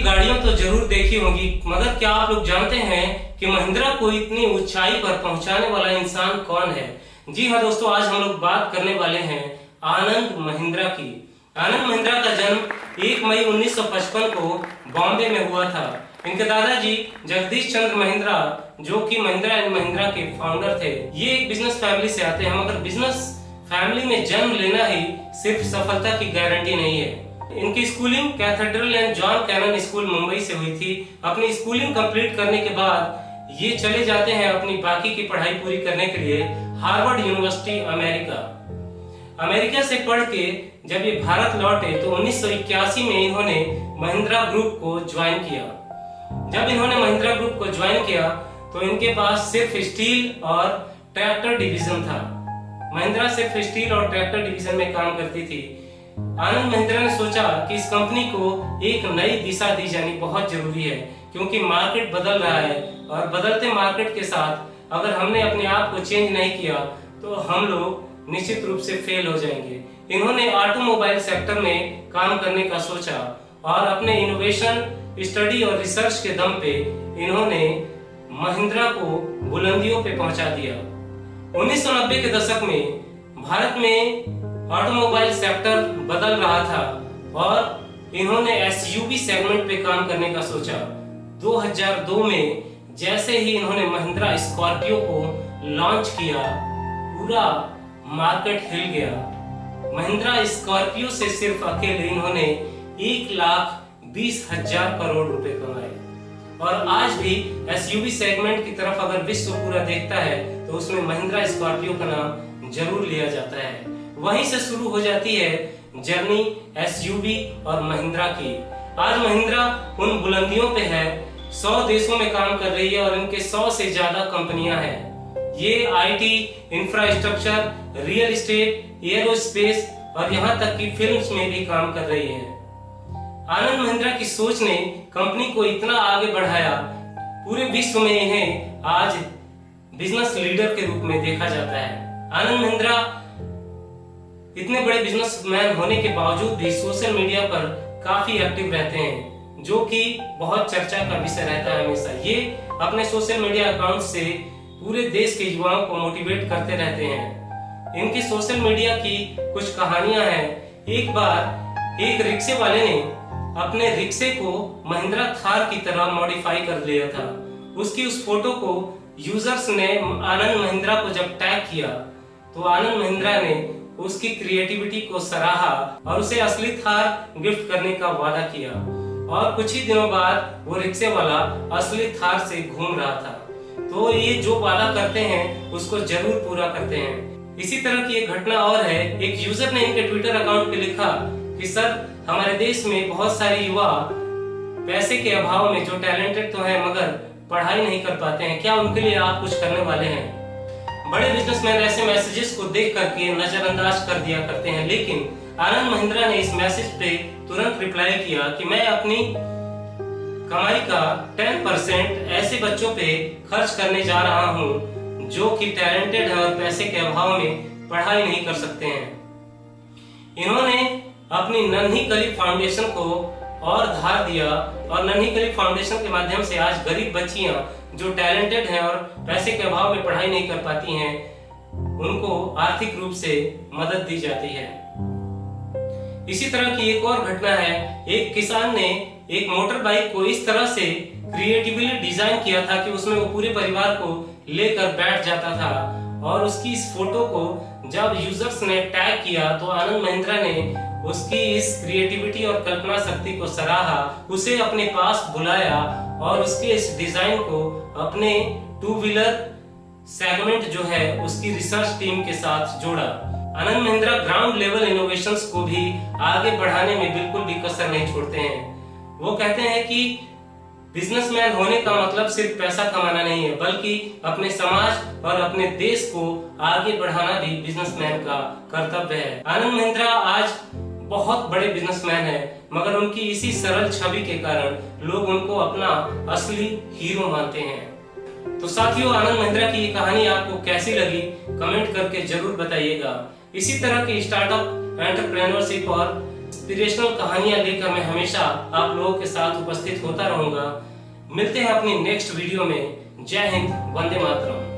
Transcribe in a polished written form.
गाड़ियां तो जरूर देखी होंगी, मगर क्या आप लोग जानते हैं कि महिंद्रा को इतनी ऊंचाई पर पहुंचाने वाला इंसान कौन है? जी हाँ दोस्तों, आज हम लोग बात करने वाले हैं आनंद महिंद्रा की। आनंद महिंद्रा का जन्म 1 मई 1955 को बॉम्बे में हुआ था। इनके दादाजी जगदीश चंद्र महिंद्रा, जो कि महिंद्रा एंड महिंद्रा के फाउंडर थे, ये एक बिजनेस फैमिली से आते हैं। मगर बिजनेस फैमिली में जन्म लेना ही सिर्फ सफलता की गारंटी नहीं है। इनकी schooling Cathedral and John Connon School Mumbai से हुई थी। अपनी स्कूलिंग कंप्लीट करने के बाद ये चले जाते हैं अपनी बाकी की पढ़ाई पूरी करने के लिए हार्वर्ड यूनिवर्सिटी अमेरिका से पढ़ के जब ये भारत लौटे तो 1981 में इन्होंने महिंद्रा ग्रुप को ज्वाइन किया। जब इन्होंने महिंद्रा ग्रुप को ज्वाइन किया तो इनके पास सिर्फ स्टील और ट्रैक्टर डिवीजन था। महिंद्रा सिर्फ स्टील और ट्रैक्टर डिवीजन में काम करती थी। आनंद महिंद्रा ने सोचा कि इस कंपनी को एक नई दिशा दी जानी बहुत जरूरी है, क्योंकि मार्केट बदल रहा है और बदलते मार्केट के साथ अगर हमने अपने आप को चेंज नहीं किया तो हम लोग निश्चित रूप से फेल हो जाएंगे। इन्होंने ऑटोमोबाइल सेक्टर में काम करने का सोचा और अपने इनोवेशन, स्टडी और रिसर्च के दम पे इन्होंने महिंद्रा को बुलंदियों पे पहुंचा दिया। 1990 के दशक में भारत में ऑटोमोबाइल सेक्टर बदल रहा था और इन्होंने एसयूवी सेगमेंट पे काम करने का सोचा। 2002 में जैसे ही इन्होंने महिंद्रा स्कॉर्पियो को लॉन्च किया, पूरा मार्केट हिल गया। महिंद्रा स्कॉर्पियो से सिर्फ अकेले इन्होंने 1,20,000 करोड़ रुपए कमाए। और आज भी एसयूवी सेगमेंट की तरफ अगर विश्व पूरा देखता है तो उसमें महिंद्रा स्कॉर्पियो का नाम जरूर लिया जाता है। वहीं से शुरू हो जाती है जर्नी एसयूवी और महिंद्रा की। आज महिंद्रा उन बुलंदियों पे है, 100 देशों में काम कर रही है और इनके 100 से ज्यादा कंपनियां हैं। ये IT, infrastructure, real estate, aerospace और यहाँ तक कि फिल्म्स में भी काम कर रही है। आनंद महिंद्रा की सोच ने कंपनी को इतना आगे बढ़ाया, पूरे विश्व में इन्हें आज बिजनेस लीडर के रूप में देखा जाता है। आनंद महिंद्रा इतने बड़े बिजनेसमैन होने के बावजूद भी सोशल मीडिया पर काफी एक्टिव रहते हैं, जो कि बहुत चर्चा का विषय रहता है हमेशा। ये अपने सोशल मीडिया अकाउंट से पूरे देश के युवाओं को मोटिवेट करते रहते हैं। इनकी सोशल मीडिया की कुछ कहानियां हैं। एक बार एक रिक्शे वाले ने अपने रिक्शे को महिंद्रा थार की तरह मॉडिफाई कर लिया था। उसकी उस फोटो को यूजर्स ने आनंद महिंद्रा को जब टैग किया तो आनंद महिंद्रा ने उसकी क्रिएटिविटी को सराहा और उसे असली थार गिफ्ट करने का वादा किया। और कुछ ही दिनों बाद वो रिक्शे वाला असली थार से घूम रहा था। तो ये जो वादा करते हैं उसको जरूर पूरा करते हैं। इसी तरह की एक घटना और है। एक यूजर ने इनके ट्विटर अकाउंट पे लिखा कि सर, हमारे देश में बहुत सारे युवा पैसे के अभाव में जो टैलेंटेड तो हैं मगर पढ़ाई नहीं कर पाते हैं, क्या उनके लिए आप कुछ करने वाले हैं? बड़े बिजनेसमैन ऐसे मैसेजेस को देख करके नजरअंदाज कर दिया करते हैं, लेकिन आनंद महिंद्रा ने इस मैसेज पे तुरंत रिप्लाई किया कि मैं अपनी कमाई का 10% ऐसे बच्चों पे खर्च करने जा रहा हूँ जो कि टैलेंटेड है और पैसे के अभाव में पढ़ाई नहीं कर सकते हैं। इन्होंने अपनी नन्ही कली फाउंडेशन को और धार दिया और नन्ही कली फाउंडेशन के माध्यम से आज गरीब बच्चियां जो टैलेंटेड हैं और पैसे के अभाव में पढ़ाई नहीं कर पाती हैं, उनको आर्थिक रूप से मदद दी जाती है। इसी तरह की एक और घटना है। एक किसान ने एक मोटर बाइक को इस तरह से क्रिएटिवली डिजाइन किया था कि उसमें वो पूरे परिवार को लेकर बैठ जाता था और उसकी इस फोटो को जब यूजर्स ने टैग किया तो आनंद महिंद्रा ने उसकी इस क्रिएटिविटी और कल्पना शक्ति को सराहा, उसे अपने पास बुलाया और उसके इस डिजाइन को अपने 2 व्हीलर सेगमेंट जो है उसकी रिसर्च टीम के साथ जोड़ा। Anand Mahindra ground level innovations को भी आगे बढ़ाने में बिल्कुल भी कसर नहीं छोड़ते हैं। वो कहते हैं कि बिजनेसमैन होने का मतलब सिर्फ पैसा कमाना नहीं है, बल्कि अपने समाज और अपने देश को आगे बढ़ाना भी बिजनेसमैन का कर्तव्य है। आनंद महिंद्रा आज बहुत बड़े बिजनेसमैन हैं, मगर उनकी इसी सरल छवि के कारण लोग उनको अपना असली हीरो मानते हैं। तो साथियों, आनंद महिंद्रा की ये कहानी आपको कैसी लगी कमेंट करके जरूर बताइएगा। इसी तरह की स्टार्टअप, एंटरप्रेन्योरशिप और इंस्पिरेशनल कहानियां लेकर मैं हमेशा आप लोगों के साथ उपस्थित होता रहूंगा। मिलते हैं अपनी नेक्स्ट वीडियो में। जय हिंद, वंदे मातरम।